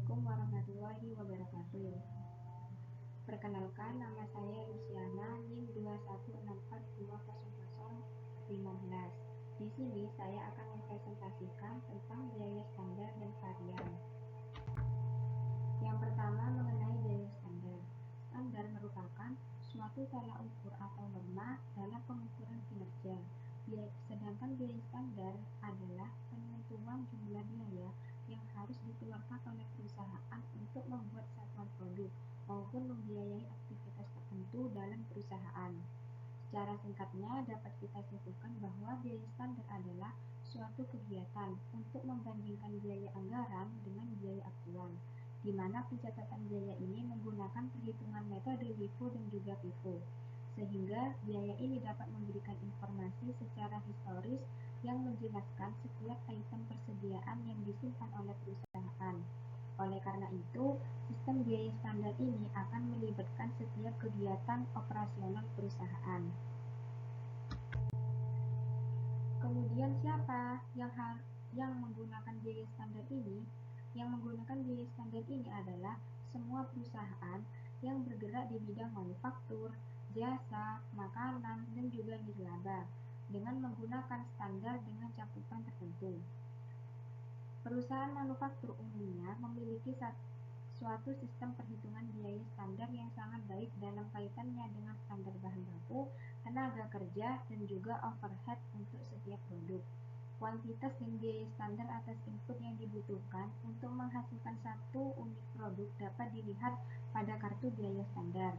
Assalamualaikum warahmatullahi wabarakatuh. Perkenalkan, nama saya Luciana, NIM 216420015. Di sini saya akan mempresentasikan tentang biaya standar dan varian. Yang pertama, mengenai biaya standar. Standar merupakan suatu tolak ukur atau norma dalam pengukuran kinerja. Sedangkan biaya standar adalah penentuan jumlah biaya yang harus dikeluarkan oleh perusahaan untuk membuat satuan produk maupun membiayai aktivitas tertentu dalam perusahaan. Secara singkatnya, dapat kita simpulkan bahwa biaya standar adalah suatu kegiatan untuk membandingkan biaya anggaran dengan biaya aktual, di mana pencatatan biaya ini menggunakan perhitungan metode LIFO dan juga FIFO, sehingga biaya ini dapat memberikan informasi secara historis yang menjelaskan setiap item persediaan yang disimpan oleh perusahaan. Oleh karena itu, sistem biaya standar ini akan melibatkan setiap kegiatan operasional perusahaan. Kemudian siapa yang menggunakan biaya standar ini? Yang menggunakan biaya standar ini adalah semua perusahaan yang bergerak di bidang manufaktur, jasa, makanan, dan juga nirlaba dengan menggunakan standar dengan cakupan tertentu. Perusahaan manufaktur umumnya memiliki suatu sistem perhitungan biaya standar yang sangat baik dalam kaitannya dengan standar bahan baku, tenaga kerja, dan juga overhead untuk setiap produk. Kuantitas dan biaya standar atas input yang dibutuhkan untuk menghasilkan satu unit produk dapat dilihat pada kartu biaya standar.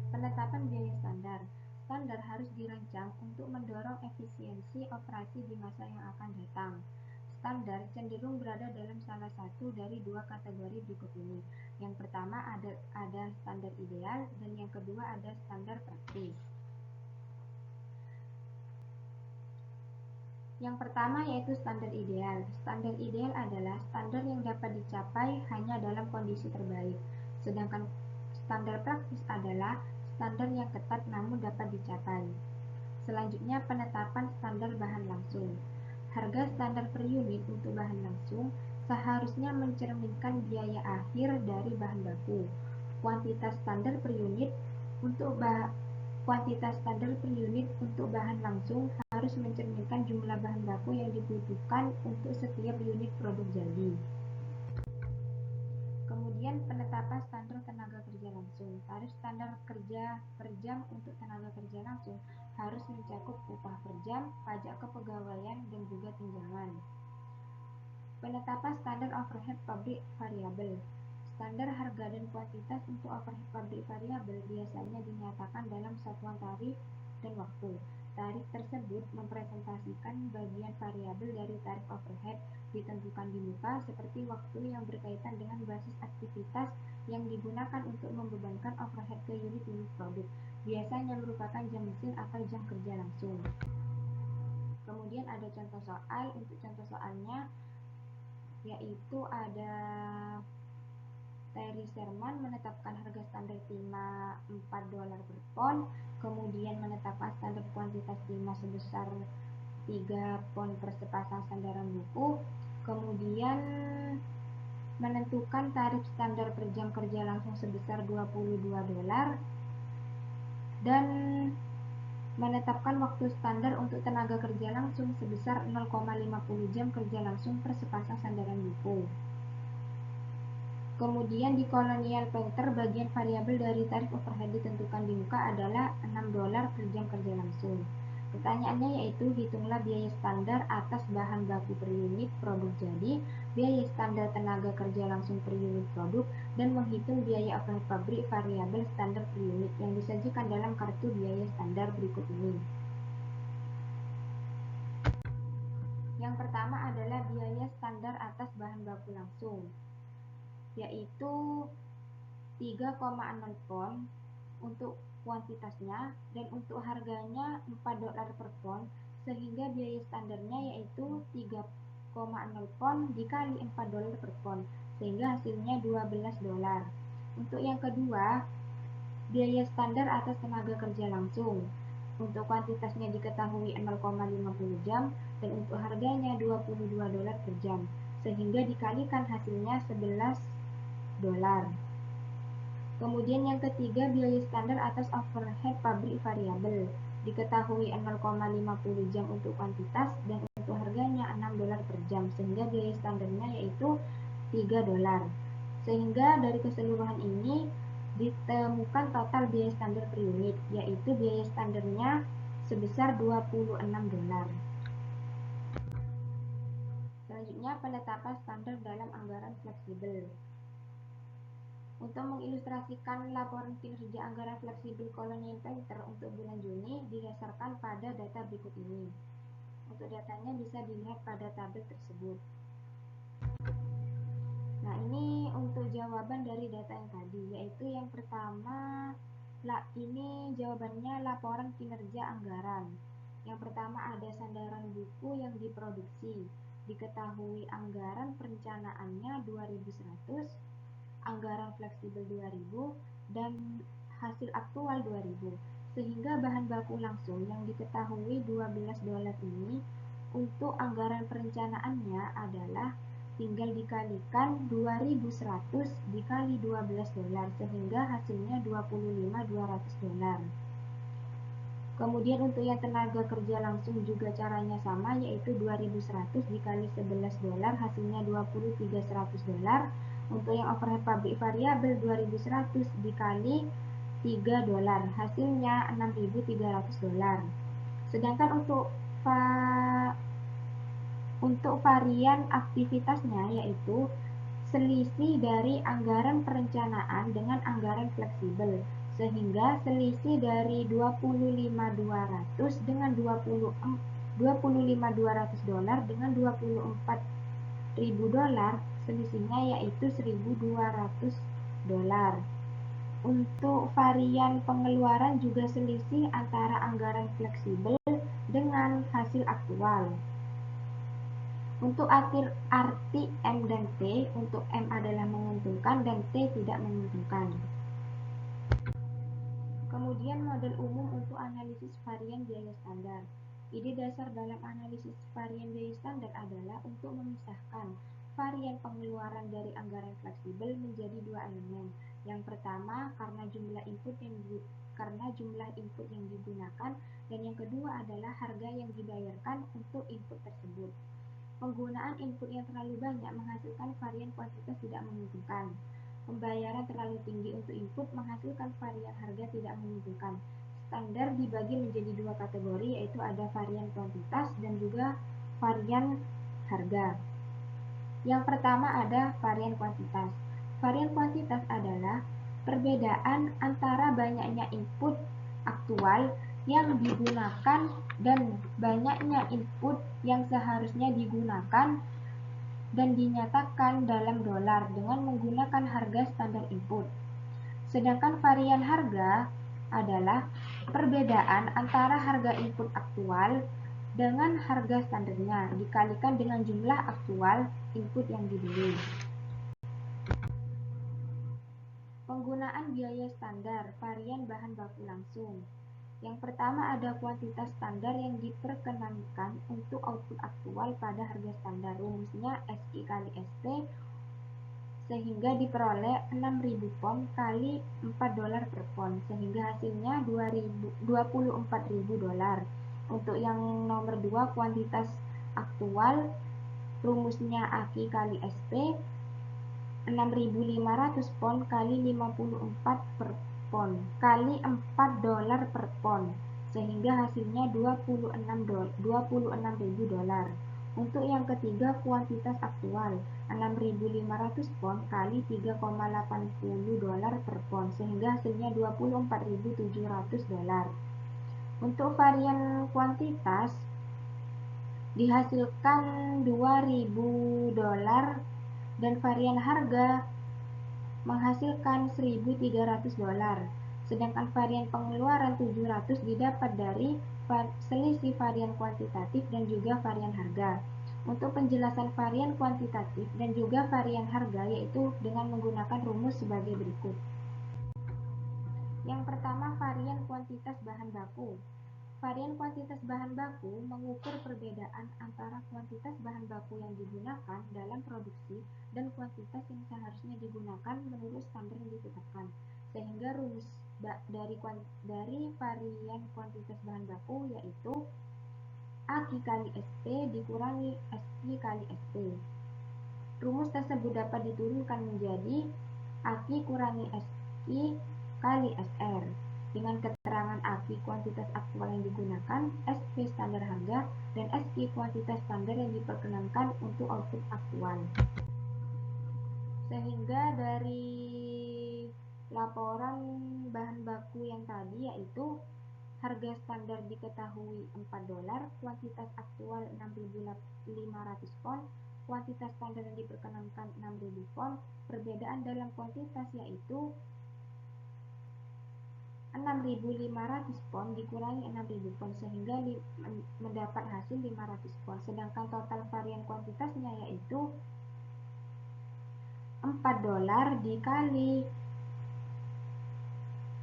Penetapan biaya standar. Standar harus dirancang untuk mendorong efisiensi operasi di masa yang akan datang. Standar cenderung berada dalam salah satu dari dua kategori berikut ini. Yang pertama ada standar ideal dan yang kedua ada standar praktis. Yang pertama yaitu standar ideal. Standar ideal adalah standar yang dapat dicapai hanya dalam kondisi terbaik. Sedangkan standar praktis adalah standar yang ketat namun dapat dicapai. Selanjutnya, penetapan standar bahan langsung. Harga standar per unit untuk bahan langsung seharusnya mencerminkan biaya akhir dari bahan baku. Kuantitas standar per unit untuk bahan langsung harus mencerminkan jumlah bahan baku yang dibutuhkan untuk setiap unit produk jadi. Kemudian penetapan standar tenaga kerja langsung. Tarif standar kerja per jam untuk tenaga kerja langsung harus mencakup upah per jam, pajak kepegawaian, dan juga tunjangan. Penetapan standar overhead pabrik variabel. Standar harga dan kuantitas untuk overhead pabrik variabel biasanya dinyatakan dalam satuan tarif dan waktu. Tarif tersebut mempresentasikan bagian variabel dari tarif overhead ditentukan di muka seperti waktu yang berkaitan dengan basis aktivitas yang digunakan untuk membebankan overhead ke unit-unit produk. Biasanya merupakan jam mesin atau jam kerja langsung. Kemudian ada contoh soal. Untuk contoh soalnya yaitu ada Terry Sherman menetapkan harga standar timah $4 per pon, kemudian menetapkan standar kuantitas timah sebesar 3 pon per sepasang sandaran buku, kemudian menentukan tarif standar per jam kerja langsung sebesar $22 dan menetapkan waktu standar untuk tenaga kerja langsung sebesar 0,50 jam kerja langsung per sepasang sandaran buku. Kemudian di Colonial Painter bagian variabel dari tarif overhead ditentukan di muka adalah $6 per jam kerja langsung. Pertanyaannya yaitu hitunglah biaya standar atas bahan baku per unit produk jadi, biaya standar tenaga kerja langsung per unit produk, dan menghitung biaya overhead pabrik variabel standar per unit yang disajikan dalam kartu biaya standar berikut ini. Yang pertama adalah biaya standar atas bahan baku langsung, yaitu 3,0 pon untuk kuantitasnya dan untuk harganya $4 per pon, sehingga biaya standarnya yaitu 3,0 pon dikali $4 per pon, sehingga hasilnya $12. Untuk yang kedua, biaya standar atas tenaga kerja langsung. Untuk kuantitasnya diketahui 0,50 jam dan untuk harganya $22 per jam, sehingga dikalikan hasilnya $11. Kemudian yang ketiga, biaya standar atas overhead pabrik variabel. Diketahui 0,50 jam untuk kuantitas dan untuk harganya $6 per jam, sehingga biaya standarnya yaitu $3. Sehingga dari keseluruhan ini ditemukan total biaya standar per unit, yaitu biaya standarnya sebesar $26. Selanjutnya, penetapan standar dalam anggaran fleksibel. Untuk mengilustrasikan laporan kinerja anggaran fleksibel Colonial Painter untuk bulan Juni didasarkan pada data berikut ini. Untuk datanya bisa dilihat pada tabel tersebut. Nah, ini untuk jawaban dari data yang tadi, yaitu yang pertama, ini jawabannya laporan kinerja anggaran. Yang pertama ada sandaran buku yang diproduksi. Diketahui anggaran perencanaannya 2.100, anggaran fleksibel 2.000, dan hasil aktual 2.000. Sehingga bahan baku langsung yang diketahui $12 ini untuk anggaran perencanaannya adalah tinggal dikalikan 2.100 dikali $12, sehingga hasilnya $25.200. Kemudian untuk yang tenaga kerja langsung juga caranya sama, yaitu 2.100 dikali $11, hasilnya $23.100. Untuk yang overhead pabrik variabel 2.100 dikali $3, hasilnya $6.300. Sedangkan untuk varian aktivitasnya yaitu selisih dari anggaran perencanaan dengan anggaran fleksibel, sehingga selisih dari $25.200 dengan $25.200 dengan $24.000, selisihnya yaitu $1.200. Untuk varian pengeluaran juga selisih antara anggaran fleksibel dengan hasil aktual. Untuk arti M dan T, untuk M adalah menguntungkan dan T tidak menguntungkan. Kemudian model umum untuk analisis varian biaya standar. Ide dasar dalam analisis varian biaya standar adalah untuk memisahkan varian pengeluaran dari anggaran fleksibel menjadi dua elemen. Yang pertama karena jumlah input yang digunakan, dan yang kedua adalah harga yang dibayarkan untuk input tersebut. Penggunaan input yang terlalu banyak menghasilkan varian kuantitas tidak menguntungkan. Pembayaran terlalu tinggi untuk input menghasilkan varian harga tidak menguntungkan. Standar dibagi menjadi dua kategori, yaitu ada varian kuantitas dan juga varian harga. Yang pertama ada varian kuantitas. Varian kuantitas adalah perbedaan antara banyaknya input aktual yang digunakan dan banyaknya input yang seharusnya digunakan dan dinyatakan dalam dolar dengan menggunakan harga standar input. Sedangkan varian harga adalah perbedaan antara harga input aktual dengan harga standarnya dikalikan dengan jumlah aktual input yang dibeli. Penggunaan biaya standar varian bahan baku langsung. Yang pertama ada kuantitas standar yang diperkenankan untuk output aktual pada harga standar. Rumusnya SI kali SP, sehingga diperoleh 6.000 pon kali $4 per pon, sehingga hasilnya $24.000. Untuk yang nomor 2 kuantitas aktual, rumusnya AKI kali SP, 6.500 pon kali 54 per pon kali $4 per pon, sehingga hasilnya $26.000. Untuk yang ketiga kuantitas aktual, 6.500 pon kali $3,80 per pon, sehingga hasilnya $24.700. Untuk varian kuantitas dihasilkan $2.000 dan varian harga menghasilkan $1.300. Sedangkan varian pengeluaran 700 didapat dari selisih varian kuantitatif dan juga varian harga. Untuk penjelasan varian kuantitatif dan juga varian harga yaitu dengan menggunakan rumus sebagai berikut. Yang pertama, varian kuantitas bahan baku. Varian kuantitas bahan baku mengukur perbedaan antara kuantitas bahan baku yang digunakan dalam produksi dan kuantitas yang seharusnya digunakan menurut standar yang ditetapkan. Sehingga rumus dari varian kuantitas bahan baku yaitu AQ kali SP dikurangi SQ kali SP. Rumus tersebut dapat diturunkan menjadi AQ kurangi SQ kali SR. Dengan keterangan AQ kuantitas aktual yang digunakan, SP standar harga, dan SQ kuantitas standar yang diperkenankan untuk output aktual. Sehingga dari laporan bahan baku yang tadi yaitu harga standar diketahui $4, kuantitas aktual 6.500 pon, kuantitas standar yang diperkenankan 6.000 pon, perbedaan dalam kuantitas yaitu 6.500 pon dikurangi 6.000 pon sehingga mendapat hasil 500 pon. Sedangkan total varian kuantitasnya yaitu $4 dikali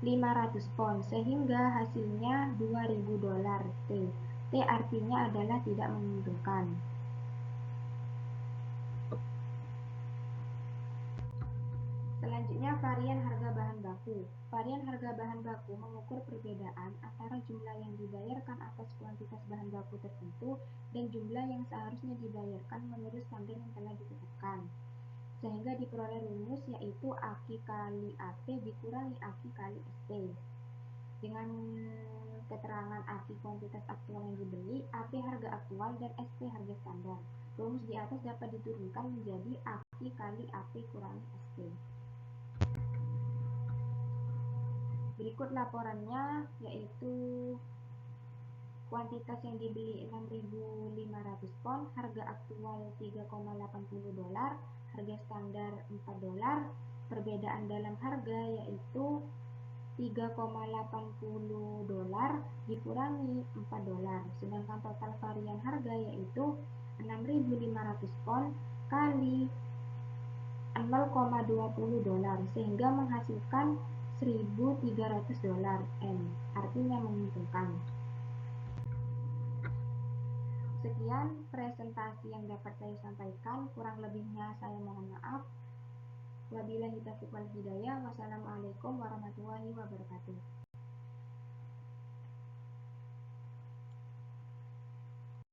500 pon sehingga hasilnya $2.000 T. T artinya adalah tidak menguntungkan. Selanjutnya, varian harga bahan baku. Varian harga bahan baku mengukur perbedaan antara jumlah yang dibayarkan atas kuantitas bahan baku tertentu dan jumlah yang seharusnya dibayarkan menurut standar yang telah ditetapkan. Sehingga diperoleh rumus yaitu AQ kali AP dikurangi AQ kali SP. Dengan keterangan AQ kuantitas aktual yang dibeli, AP harga aktual, dan SP harga standar. Rumus di atas dapat diturunkan menjadi AQ kali AP kurangi SP. Berikut laporannya yaitu kuantitas yang dibeli 6.500 pon, harga aktual $3,80, harga standar $4, perbedaan dalam harga yaitu $3,80 dikurangi $4, sedangkan total varian harga yaitu 6.500 pon kali $0,20 sehingga menghasilkan $1.300 M, artinya menguntungkan. Sekian presentasi yang dapat saya sampaikan, kurang lebihnya saya mohon maaf. Wabillahi taufiq wal hidayah. Wassalamualaikum warahmatullahi wabarakatuh.